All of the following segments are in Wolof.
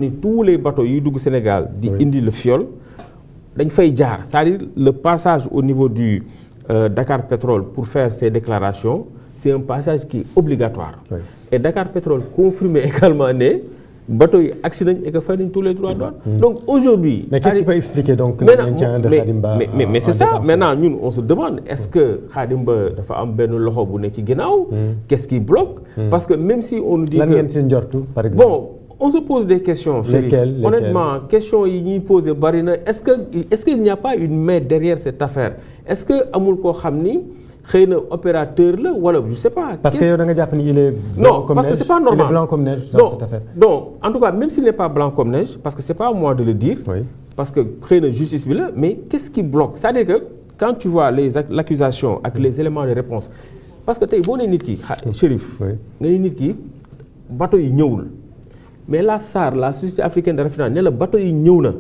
ni tous les bateaux yuy dugg Sénégal di indi le fioul dañ fay jaar, c'est-à-dire le passage au niveau du Dakar Pétrole pour faire ces déclarations, c'est un passage qui est obligatoire. Et Dakar Pétrole confirme également ne bateaux yi agsi nañ et que fay nañ tous les droits de douane. Donc aujourd'hui. Mais qu'est-ce qui peut expliquer donc le maintien de Khadim Ba mais c'est ça. Maintenant ñun on se demande est-ce que Khadim Ba dafa am benn loxo bu ne ci ginnaaw. Qu'est-ce qui bloque? Parce que même si on nous dit que. lan ngeen si njortu par exemple. Bon on se pose des questions. Lesquelles? Honnêtement questions yi ñuy poser bari na est-ce qu'il n'y a pas une main derrière cette affaire? Est-ce que amul koo xam ni xëy na opérateur la wala je sais pas. Parce que yow da nga jàpp ni il est non parce que c'est pas normal. Il est blanc comme neige dans cette affaire. Non en tout cas même s'il n'est pas blanc comme neige parce que c'est pas à moi de le dire. Parce que xëy na justice bi la mais qu'est-ce qui bloque? C'est-à-dire que quand tu vois l'accusation ak les éléments de réponse parce que tey boo nee nit ki Chérif. nga ne nit ki bateau yi ñëwul. mais la SAR la société africaine de raffinage ne la bateau yi ñëw na.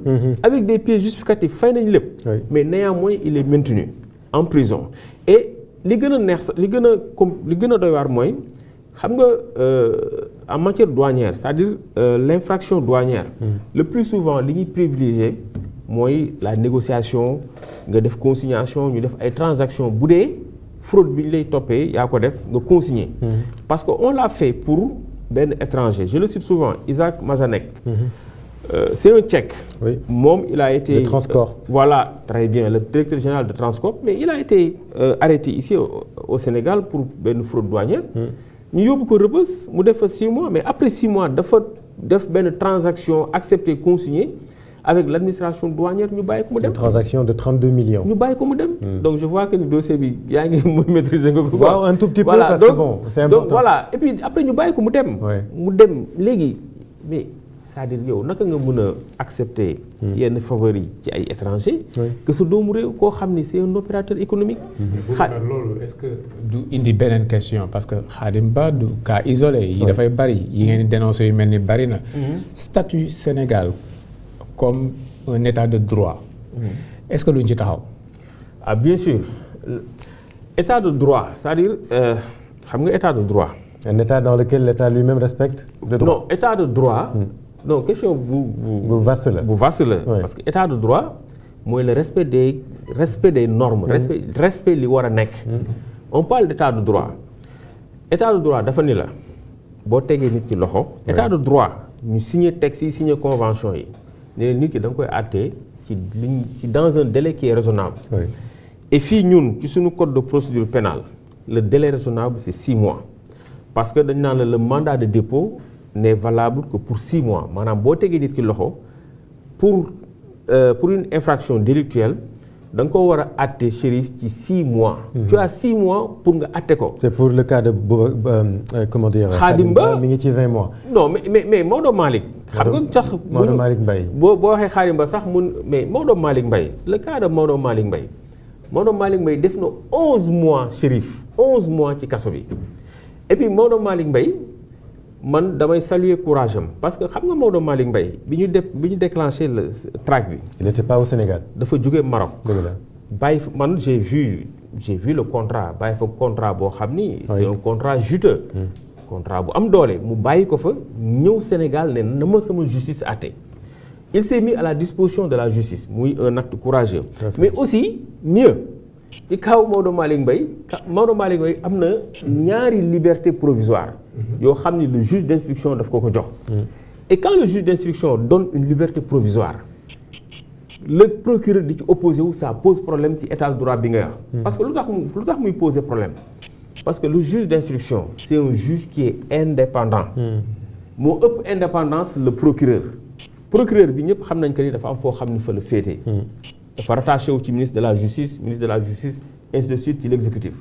avec des pièces justificatives fay nañ lépp. mais néanmoins il est maintenu en prison et li gën a neex li gën a doy waar mooy xam nga en matière douanière c'est-à-dire l'infraction douanière. le plus souvent li ñuy privilégier mooy la négociation nga def consignation ñu def ay transactions bu dee fraude bi ñu lay toppee yaa ko def nga consigner. parce que on l'a fait pour benn étranger je le cite souvent Isaac Mazanek. C'est un Tchèque. Moom il a été. De Transcorp. Voilà très bien le directeur général de Transcorp mais il a été arrêté ici au Sénégal pour benn fraude douanière. ñu yóbbu ko Rebeuss mu def fa 6 mois mais après 6 mois dafa def benn transaction acceptée consignée avec l'administration douanière ñu bàyyi ko mu dem. Une transaction de 32 millions. ñu bàyyi ko mu dem. donc je vois que ni dossier bi yaa ngi maîtriser nga ko. waaw un tout petit peu parce que bon c'est important. donc voilà et puis après ñu bàyyi ko mu dem. mu dem léegi mais. c'est-à-dire yow naka nga mën a accepter yenn faveurs yi ci ay étrangers. que sa doomu réew koo xam ni c'est un opérateur économique. loolu est-ce que du indi beneen question parce que Khadim Ba du cas isolé yi dafay bari yi ngeen di dénoncer yu mel ni bari na. statut Sénégal comme un état de droit. est-ce que duñ ci taxaw. ah bien sûr état de droit c'est-à-dire xam nga état de droit. un état dans lequel l'État lui-même respecte le droit. non état de droit. non question bu vaste la parce que état de droit mooy le respect des normes. respect li war a nekk. on parle d'état de droit état de droit dafa ni la boo tegee nit ki loxo. état de droit ñu signer texte yi signer convention yi ne nit ki da nga koy àttee ci dans un délai qui est raisonnable. et fii ñun ci suñu code de procédure pénale le délai raisonnable c'est 6 mois parce que dañ naan la le mandat de dépôt n'est valable que pour 6 mois maanaam boo tegee nit ki loxo pour une infraction délictuelle da nga ko war a àtte Chérif ci 6 mois. tu as 6 mois pour nga àtte ko. c'est pour le cas de comment dire. Khadim Ba mi ngi ci 20 mois. non mais Maodo Malick. xam nga sax Maodo Malick Mbaye. boo waxee Khadim Ba sax mais Maodo Malick Mbaye le cas de Maodo Malick Mbaye def na 11 mois Chérif 11 mois ci kaso bi et puis Maodo Malick Mbaye man damay saluer courage am parce que xam nga Maodo Malick Mbaye bi ñu déclenché le traque bi. il n'était pas au Sénégal. dafa jóge Maroc. dëgg la bàyyi man j'ai vu le contrat bàyyi fa contrat boo xam ni. c'est un contrat juteux. contrat bu am doole mu bàyyi ko fa ñëw Sénégal ne na ma sama justice àtte. il s'est mis à la disposition de la justice muy un acte courageux. mais aussi mieux ci kaw Maodo Malick Mbaye am na ñaari liberté provisoire yoo xam ni le juge d'instruction daf ko jox. et quand le juge d'instruction donne une liberté provisoire le procureur di ci opposé wu ça pose problème ci état de droit bi nga wax. parce que lu tax muy poser problème parce que le juge d'instruction c'est un juge qui est indépendant. moo ëpp indépendance le procureur bi ñëpp xam nañ que ni dafa am foo xam ni fa la féete. dafa rattaché wu ci ministre de la justice ainsi de suite ci l'exécutif.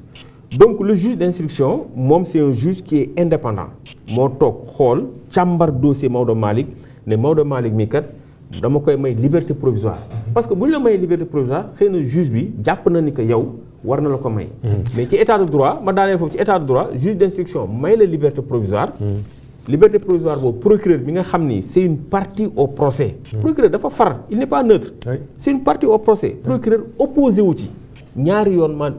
donc le juge d'instruction moom c'est un juge qui est indépendant moo toog xool càmbar dossier Maodo Malick ne Maodo Malick mi kat dama koy may liberté provisoire parce que bu ñu la mayee liberté provisoire xëy na juge bi jàpp na ni que yow war na la ko may. mais ci état de droit ma daaneel foofu ci état de droit juge d'instruction may la liberté provisoire. liberté provisoire boobu procureur bi nga xam ni c'est une partie au procès. procureur dafa far il n'est pas neutre. c'est une partie au procès. procureur opposé wu ci ñaari yoon man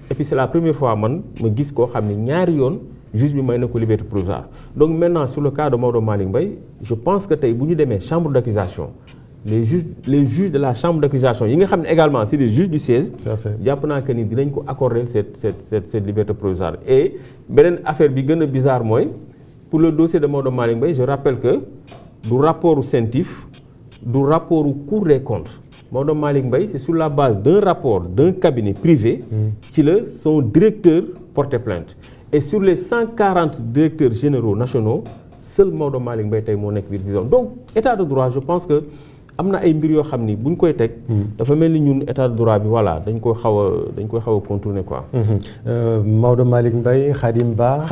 et puis c'est la première fois man ma gis koo xam ne ñaari yoon juge bi may na ko liberté provisoire donc maintenant sur le cas de Maodo Malick Mbaye je pense que tey bu ñu demee chambre d'accusation les juges de la chambre d'accusation yi nga xam ne également c'est des juges du siège jàpp naa que ni dinañ ko accorder cette liberté provisoire et beneen affaire bi gën a bizarre mooy pour le dossier de Maodo Malick Mbaye je rappelle que du rapport CENTIF du rapport Cour des comptes Maodo Malick Mbaye c'est sur la base d'un rapport d'un cabinet privé ci la son directeur porté plainte et sur les 140 directeurs généraux nationaux seul Maodo Malick Mbaye tey moo nekk biir prison donc état de droit je pense que am na ay mbir yoo xam ni bu ñu koy teg. dafa mel ni ñun état de droit bi voilà dañ koy xaw a contourner quoi. Maodo Malick Mbaye Khadim Ba.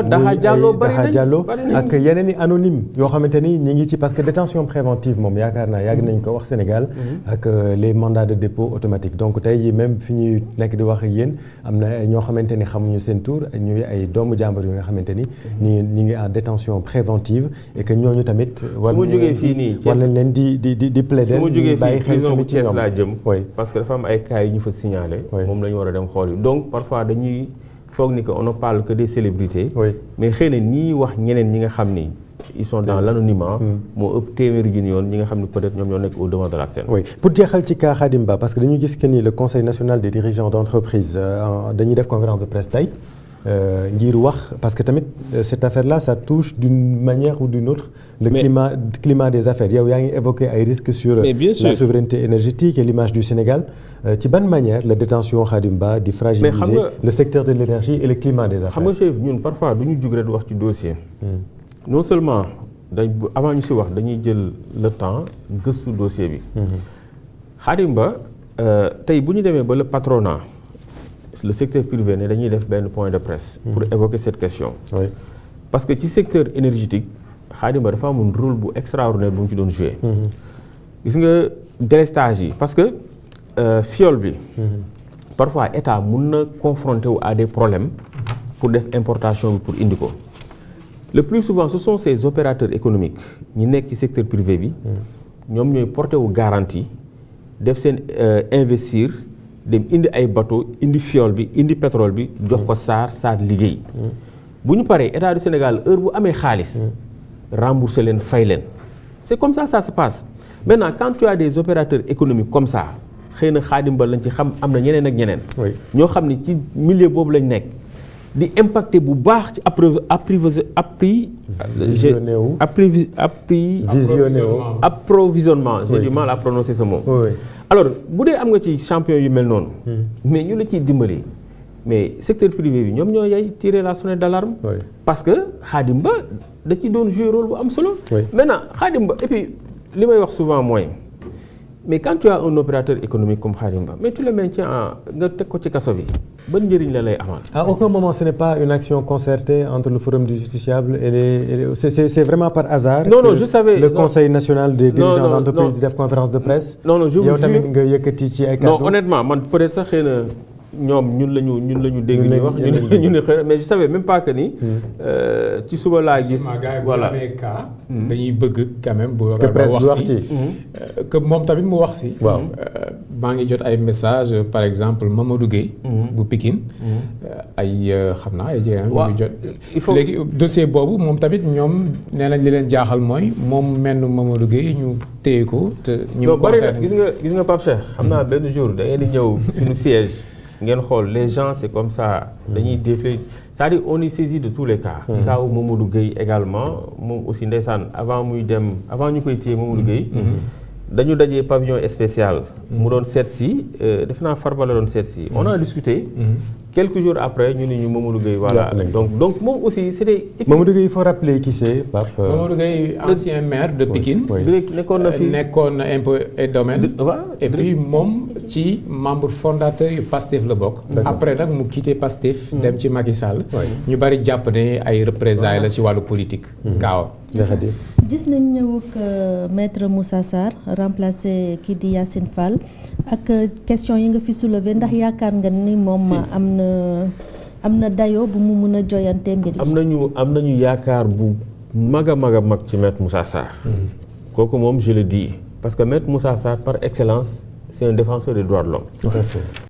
Daha Diallo bari nañ ak yeneen i anonyme yoo xamante ni ñi ngi ci parce que détention préventive moom yaakaar naa yàgg nañ ko wax Sénégal. ak les mandats de dépôt automatique donc tey jii même fi ñuy nekk di wax ak yéen am na ñoo xamante ni xamuñu seen tour ñuy ay doomu jàmbur yu nga xamante ni. ñi ngi en détention préventive et que ñooñu tamit. war nañ leen di plaider su ma jógee fii prison bu Thiès laa jëm parce que dafa am ay cas yu ñu fa signalé moom la ñu war a dem xool yi donc parfois dañuy foog ni que on ne parle que des célébrités mais xëy na ñii wax ñeneen ñi nga xam ni ils sont dans l'anonymat moo ëpp téeméeri junni yoon ñi nga xam ni peut-être ñoom ñoo nekk au devant de la scène. oui pour jeexal ci cas Khadim Ba parce que dañu gis que ni le conseil national des dirigeants d'entreprise dañuy def conférence de presse tey ngir wax parce que tamit cette affaire-là ça touche d'une manière ou d'une autre le climat des affaires yow yaa ngi évoqué ay risques sur la souveraineté énergétique et l'image du Sénégal ci ban manière la détention Khadim Ba di fragiliser le secteur de l'énergie et le climat des affaires. xam nga chef ñun parfois du ñu jug rek wax ci dossier non seulement avant ñu si wax dañuy jël le temps gëstu dossier bi Khadim Ba tey bu ñu demee ba le patronat le secteur privé ne dañuy def benn point de presse pour évoquer cette question parce que ci secteur énergétique Khadim Ba dafa amoon rôle bu extraordinaire bu mu ci doon jouer gis nga délestage yi parce que fiole bi parfois état mun na confronter wu à des problèmes pour def importation bi pour indi ko le plus souvent ce sont ces opérateurs économiques ñi nekk ci secteur privé bi ñoom ñooy porter wu garantie def seen investir dem indi ay bateau indi fiole bi indi pétrole bi jox ko SAR liggéey bu ñu paree état du Sénégal heure bu amee xaalis rembourser leen fay leen c'est comme ça se passe maintenant quand tu as des opérateurs économiques comme ça xëy na Khadim Ba lañ ci xam am na ñeneen ak ñeneen ñoo xam ne ci milieu boobu lañ nekk di impacter bu baax ci approvisionnement j'ai du mal à prononcer ce mot alors bu dee am nga ci champion yu mel noonu mais ñu la ciy dimbali mais secteur privé bi ñoom ñoo yay tirer la sonnette d'alarme parce que Khadim Ba da ci doon jouer rôle bu am solo maintenant Khadim Ba et puis li may wax souvent mooy mais quand tu as un opérateur économique comme Khadim Ba mais tu le maintiens nga teg ko ci kaso bi ban njëriñ la lay amal. À aucun moment ce n'est pas une action concertée entre le forum du justiciable et les c'est vraiment par hasard. Non, je savais. Le conseil national des dirigeants d'entreprise di def conférence de presse. Non, je vous jure. yow tamit nga yëkkati ci ay kàddu. Non, honnêtement man peut-être sax xëy na ñoom ñun la ñu dégg ñu wax ñu ne xëy mais je savais même pas que ni ci suba laa gis voilà dañuy bëgg quand même bu que presse bi wax ci que moom tamit mu wax si waaw maa ngi jot ay message par exemple Mamadou Gueye bu Pikine ay xam naa ay jigéen ñu jot léegi dossier boobu moom tamit ñoom nee nañ li leen jaaxal mooy moom menn Mamadou Gueye ñu téye ko te ñu concerné gis nga Pape Cheikh xam naa benn jour da ngeen di ñëw suñu siège ngeen xool les gens c'est comme ça dañuy défler c'est-à-dire on est saisi de tous les cas cas wu Mamadou Gueye également moom aussi ndeysaan avant ñu koy téye Mamadou Gueye dañu dajee pavillon spécial mu doon seet si def naa Farba la doon seet si on a discuté quelques jours après ñu ne ñu Mamadou Gueye voilà donc moom aussi c'était Mamadou Gueye il faut rappeler qui c'est Pape Mamadou Gueye ancien maire de Pikine nekkoon na impôt et domaine et puis moom ci membre fondateur yu Pastef la bokk après nag mu quitté Pastef dem ci Macky Sall ñu bari jàpp ne ay représailles la ci wàllu politique gaaw gis nañ ñëwuk maître Moussa Sarr remplacé kii di Yacine Fall ak question yi nga fi soulevé ndax yaakaar nga ni moom am na dayoo bu mu mun a joyante mbir yi am nañu yaakaar bu mag a mag ci maître Moussa Sarr kooku moom je le dis parce que maître Moussa Sarr par excellence c'est un défenseur des droits de l'homme